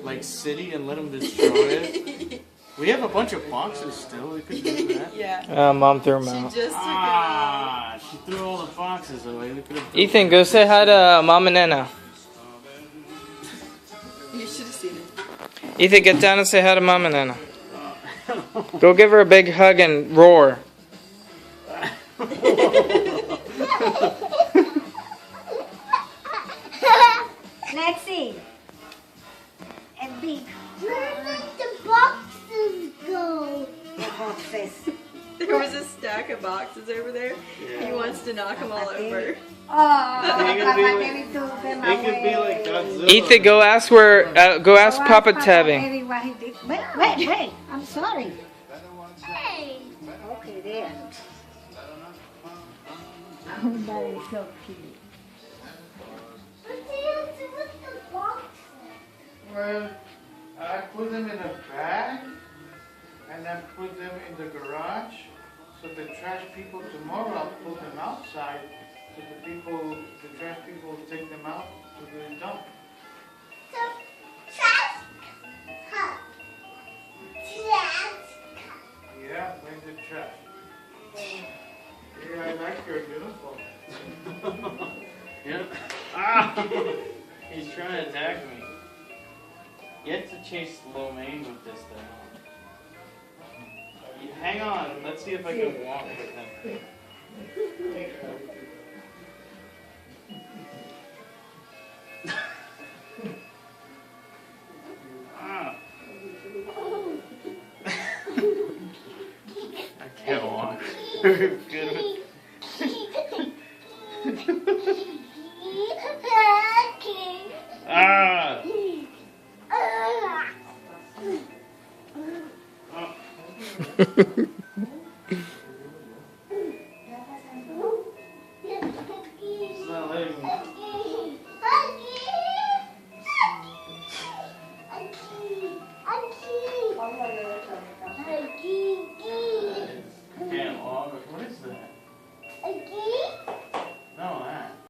like city and let them destroy it. We have a bunch of boxes still. We could do that. Yeah. Mom threw them She out. just took She threw all the boxes away. We could have. Ethan, go say hi to Mom and Nana. it. You should have seen it. Ethan, get down and say hi to Mom and Nana. Go give her a big hug and roar. Let's see. A big. Where did the boxes go? The boxes. There was a stack of boxes over there. He wants to knock them all over. Oh, They could be like Godzilla. Ethan, go ask Papa Tabby. Wait, I'm sorry. Hey. Okay, there. Oh, that is so cute. Well, I put them in a bag and then put them in the garage. So the trash people tomorrow, I'll put them outside. So the trash people will take them out to the dump. Yeah, bring the trash. Yeah, I like your uniform. Yep. He's trying to attack me. You have to chase Lo Mein with this thing. Hang on. Let's see if I can walk with him. I can't walk. Ah!